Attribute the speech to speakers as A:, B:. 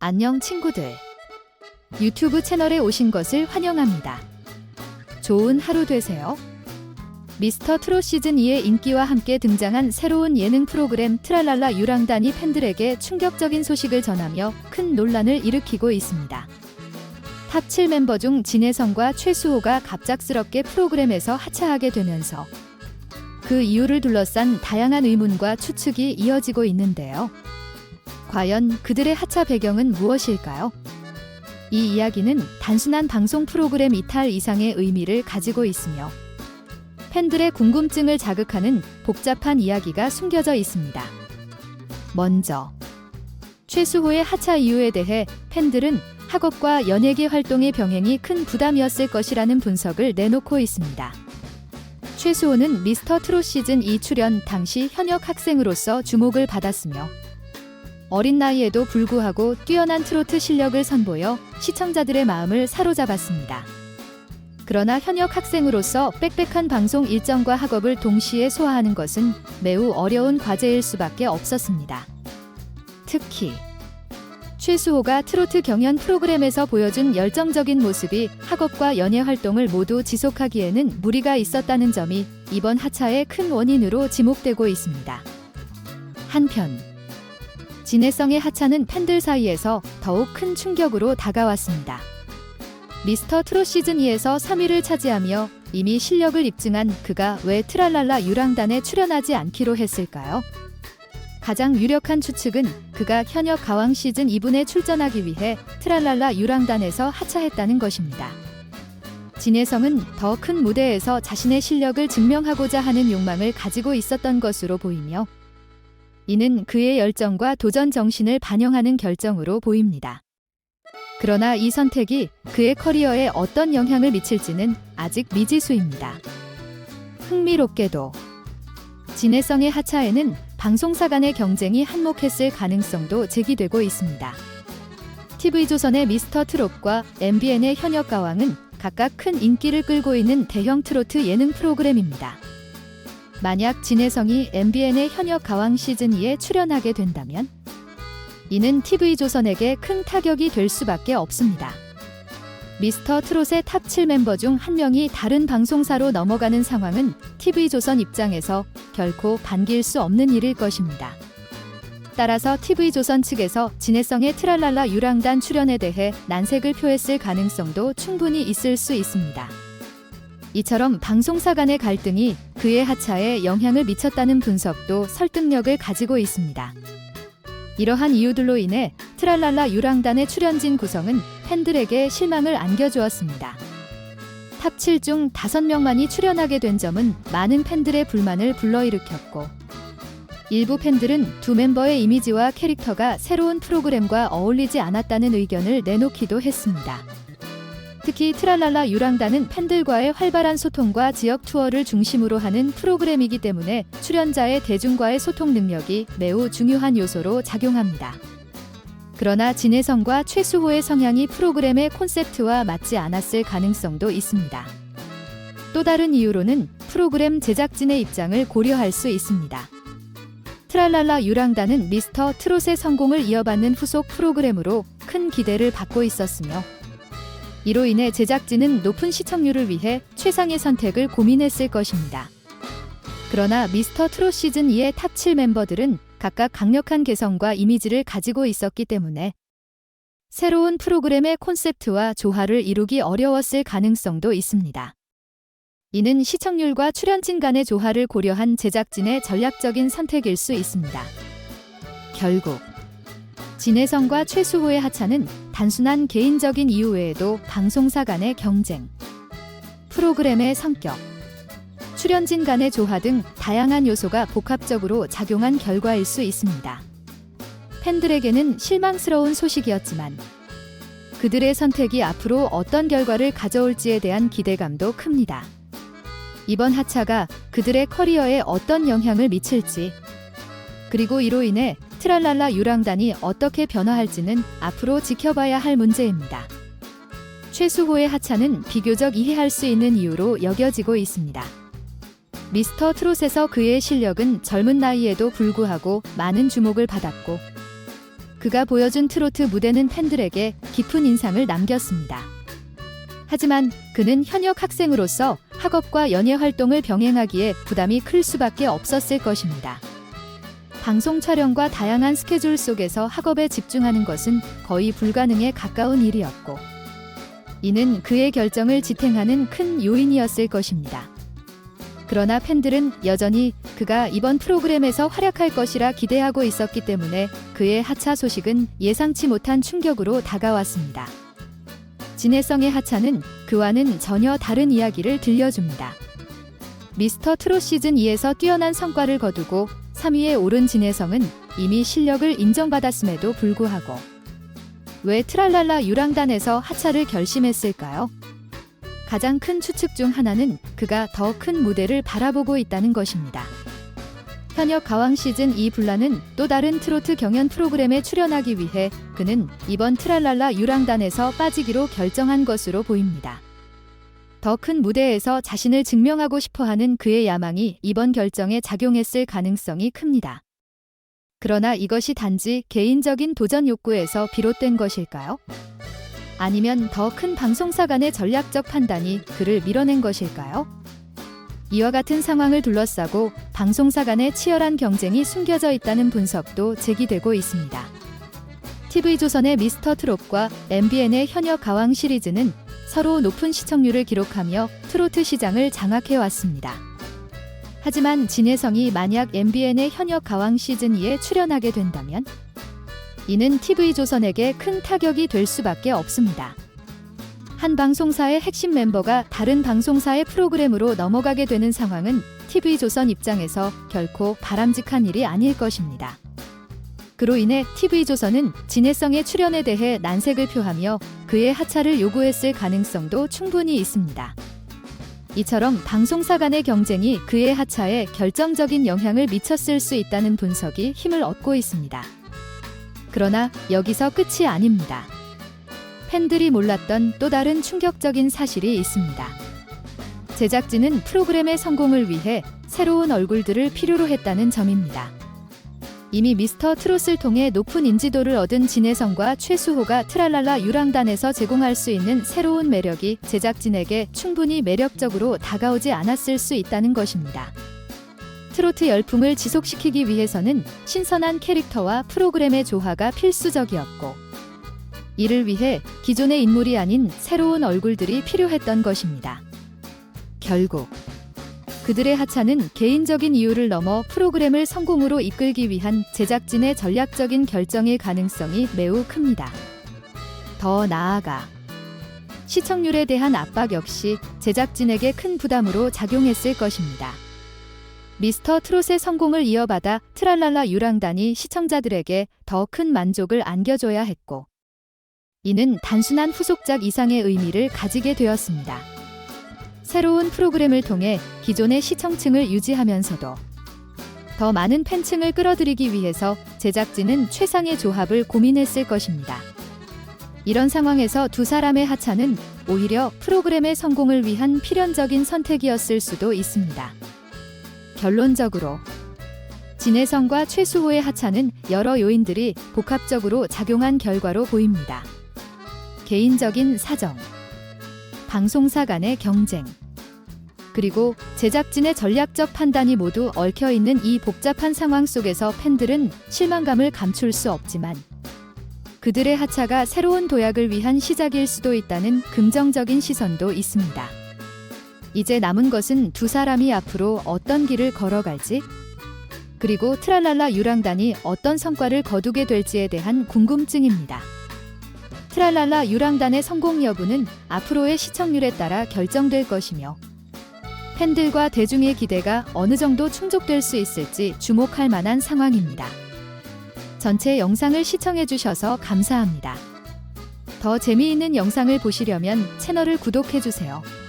A: 안녕 친구들. 유튜브 채널에 오신 것을 환영합니다. 좋은 하루 되세요. 미스터 트롯 시즌2의 인기와 함께 등장한 새로운 예능 프로그램 트랄랄라 유랑단이 팬들에게 충격적인 소식을 전하며 큰 논란을 일으키고 있습니다. 탑 7 멤버 중 진혜성과 최수호가 갑작스럽게 프로그램에서 하차하게 되면서 그 이유를 둘러싼 다양한 의문과 추측이 이어지고 있는데요. 과연 그들의 하차 배경은 무엇일까요? 이 이야기는 단순한 방송 프로그램 이탈 이상의 의미를 가지고 있으며 팬들의 궁금증을 자극하는 복잡한 이야기가 숨겨져 있습니다. 먼저 최수호의 하차 이유에 대해 팬들은 학업과 연예계 활동의 병행이 큰 부담이었을 것이라는 분석을 내놓고 있습니다. 최수호는 미스터 트롯 시즌2 출연 당시 현역 학생으로서 주목을 받았으며 어린 나이에도 불구하고 뛰어난 트로트 실력을 선보여 시청자들의 마음을 사로잡았습니다. 그러나 현역 학생으로서 빽빽한 방송 일정과 학업을 동시에 소화하는 것은 매우 어려운 과제일 수밖에 없었습니다. 특히 최수호가 트로트 경연 프로그램에서 보여준 열정적인 모습이 학업과 연예 활동을 모두 지속하기에는 무리가 있었다는 점이 이번 하차의 큰 원인으로 지목되고 있습니다. 한편 진혜성의 하차는 팬들 사이에서 더욱 큰 충격으로 다가왔습니다. 미스터 트롯 시즌2에서 3위를 차지하며 이미 실력을 입증한 그가 왜 트랄랄라 유랑단에 출연하지 않기로 했을까요? 가장 유력한 추측은 그가 현역 가왕 시즌 2분에 출전하기 위해 트랄랄라 유랑단에서 하차했다는 것입니다. 진혜성은 더 큰 무대에서 자신의 실력을 증명하고자 하는 욕망을 가지고 있었던 것으로 보이며 이는 그의 열정과 도전 정신을 반영하는 결정으로 보입니다. 그러나 이 선택이 그의 커리어에 어떤 영향을 미칠지는 아직 미지수입니다. 흥미롭게도 진혜성의 하차에는 방송사 간의 경쟁이 한몫했을 가능성도 제기되고 있습니다. TV조선의 미스터 트롯과 MBN의 현역 가왕은 각각 큰 인기를 끌고 있는 대형 트로트 예능 프로그램입니다. 만약 진혜성이 MBN의 현역 가왕 시즌2에 출연하게 된다면 이는 TV조선에게 큰 타격이 될 수밖에 없습니다. 미스터 트롯의 탑 7 멤버 중 한 명이 다른 방송사로 넘어가는 상황은 TV조선 입장에서 결코 반길 수 없는 일일 것입니다. 따라서 TV조선 측에서 진혜성의 트랄랄라 유랑단 출연에 대해 난색을 표했을 가능성도 충분히 있을 수 있습니다. 이처럼 방송사 간의 갈등이 그의 하차에 영향을 미쳤다는 분석도 설득력을 가지고 있습니다. 이러한 이유들로 인해 트랄랄라 유랑단의 출연진 구성은 팬들에게 실망을 안겨주었습니다. 탑 7 중 5명만이 출연하게 된 점은 많은 팬들의 불만을 불러일으켰고 일부 팬들은 두 멤버의 이미지와 캐릭터가 새로운 프로그램과 어울리지 않았다는 의견을 내놓기도 했습니다. 특히 트랄랄라 유랑단은 팬들과의 활발한 소통과 지역 투어를 중심으로 하는 프로그램이기 때문에 출연자의 대중과의 소통 능력이 매우 중요한 요소로 작용합니다. 그러나 진혜성과 최수호의 성향이 프로그램의 콘셉트와 맞지 않았을 가능성도 있습니다. 또 다른 이유로는 프로그램 제작진의 입장을 고려할 수 있습니다. 트랄랄라 유랑단은 미스터 트롯의 성공을 이어받는 후속 프로그램으로 큰 기대를 받고 있었으며 이로 인해 제작진은 높은 시청률을 위해 최상의 선택을 고민했을 것입니다. 그러나 미스터 트롯 시즌2의 탑 7 멤버들은 각각 강력한 개성과 이미지를 가지고 있었기 때문에 새로운 프로그램의 콘셉트와 조화를 이루기 어려웠을 가능성도 있습니다. 이는 시청률과 출연진 간의 조화를 고려한 제작진의 전략적인 선택일 수 있습니다. 결국 진혜성과 최수호의 하차는 단순한 개인적인 이유 외에도 방송사 간의 경쟁, 프로그램의 성격, 출연진 간의 조화 등 다양한 요소가 복합적으로 작용한 결과일 수 있습니다. 팬들에게는 실망스러운 소식이었지만 그들의 선택이 앞으로 어떤 결과를 가져올지에 대한 기대감도 큽니다. 이번 하차가 그들의 커리어에 어떤 영향을 미칠지, 그리고 이로 인해 트랄랄라 유랑단이 어떻게 변화할지는 앞으로 지켜봐야 할 문제입니다. 최수호의 하차는 비교적 이해할 수 있는 이유로 여겨지고 있습니다. 미스터 트롯에서 그의 실력은 젊은 나이에도 불구하고 많은 주목을 받았고 그가 보여준 트로트 무대는 팬들에게 깊은 인상을 남겼습니다. 하지만 그는 현역 학생으로서 학업과 연예 활동을 병행하기에 부담이 클 수밖에 없었을 것입니다. 방송 촬영과 다양한 스케줄 속에서 학업에 집중하는 것은 거의 불가능에 가까운 일이었고, 이는 그의 결정을 지탱하는 큰 요인이었을 것입니다. 그러나 팬들은 여전히 그가 이번 프로그램에서 활약할 것이라 기대하고 있었기 때문에 그의 하차 소식은 예상치 못한 충격으로 다가왔습니다. 진해성의 하차는 그와는 전혀 다른 이야기를 들려줍니다. 미스터 트롯 시즌 2에서 뛰어난 성과를 거두고 3위에 오른 진해성은 이미 실력을 인정받았음에도 불구하고 왜 트랄랄라 유랑단에서 하차를 결심했을까요? 가장 큰 추측 중 하나는 그가 더 큰 무대를 바라보고 있다는 것입니다. 현역 가왕 시즌 2 불라는 또 다른 트로트 경연 프로그램에 출연하기 위해 그는 이번 트랄랄라 유랑단에서 빠지기로 결정한 것으로 보입니다. 더 큰 무대에서 자신을 증명하고 싶어하는 그의 야망이 이번 결정에 작용했을 가능성이 큽니다. 그러나 이것이 단지 개인적인 도전 욕구에서 비롯된 것일까요? 아니면 더 큰 방송사 간의 전략적 판단이 그를 밀어낸 것일까요? 이와 같은 상황을 둘러싸고 방송사 간의 치열한 경쟁이 숨겨져 있다는 분석도 제기되고 있습니다. TV조선의 미스터 트롯과 MBN의 현역 가왕 시리즈는 서로 높은 시청률을 기록하며 트로트 시장을 장악해왔습니다. 하지만 진해성이 만약 MBN의 현역 가왕 시즌 2에 출연하게 된다면 이는 TV조선에게 큰 타격이 될 수밖에 없습니다. 한 방송사의 핵심 멤버가 다른 방송사의 프로그램으로 넘어가게 되는 상황은 TV조선 입장에서 결코 바람직한 일이 아닐 것입니다. 그로 인해 TV조선은 진해성의 출연에 대해 난색을 표하며 그의 하차를 요구했을 가능성도 충분히 있습니다. 이처럼 방송사 간의 경쟁이 그의 하차에 결정적인 영향을 미쳤을 수 있다는 분석이 힘을 얻고 있습니다. 그러나 여기서 끝이 아닙니다. 팬들이 몰랐던 또 다른 충격적인 사실이 있습니다. 제작진은 프로그램의 성공을 위해 새로운 얼굴들을 필요로 했다는 점입니다. 이미 미스터 트롯을 통해 높은 인지도를 얻은 진해성과 최수호가 트랄랄라 유랑단에서 제공할 수 있는 새로운 매력이 제작진에게 충분히 매력적으로 다가오지 않았을 수 있다는 것입니다. 트로트 열풍을 지속시키기 위해서는 신선한 캐릭터와 프로그램의 조화가 필수적이었고, 이를 위해 기존의 인물이 아닌 새로운 얼굴들이 필요했던 것입니다. 결국 그들의 하차는 개인적인 이유를 넘어 프로그램을 성공으로 이끌기 위한 제작진의 전략적인 결정일 가능성이 매우 큽니다. 더 나아가 시청률에 대한 압박 역시 제작진에게 큰 부담으로 작용했을 것입니다. 미스터 트롯의 성공을 이어받아 트랄랄라 유랑단이 시청자들에게 더 큰 만족을 안겨줘야 했고, 이는 단순한 후속작 이상의 의미를 가지게 되었습니다. 새로운 프로그램을 통해 기존의 시청층을 유지하면서도 더 많은 팬층을 끌어들이기 위해서 제작진은 최상의 조합을 고민했을 것입니다. 이런 상황에서 두 사람의 하차는 오히려 프로그램의 성공을 위한 필연적인 선택이었을 수도 있습니다. 결론적으로 진해성과 최수호의 하차는 여러 요인들이 복합적으로 작용한 결과로 보입니다. 개인적인 사정, 방송사 간의 경쟁, 그리고 제작진의 전략적 판단이 모두 얽혀있는 이 복잡한 상황 속에서 팬들은 실망감을 감출 수 없지만 그들의 하차가 새로운 도약을 위한 시작일 수도 있다는 긍정적인 시선도 있습니다. 이제 남은 것은 두 사람이 앞으로 어떤 길을 걸어갈지, 그리고 트랄랄라 유랑단이 어떤 성과를 거두게 될지에 대한 궁금증입니다. 트랄랄라 유랑단의 성공 여부는 앞으로의 시청률에 따라 결정될 것이며, 팬들과 대중의 기대가 어느 정도 충족될 수 있을지 주목할 만한 상황입니다. 전체 영상을 시청해주셔서 감사합니다. 더 재미있는 영상을 보시려면 채널을 구독해주세요.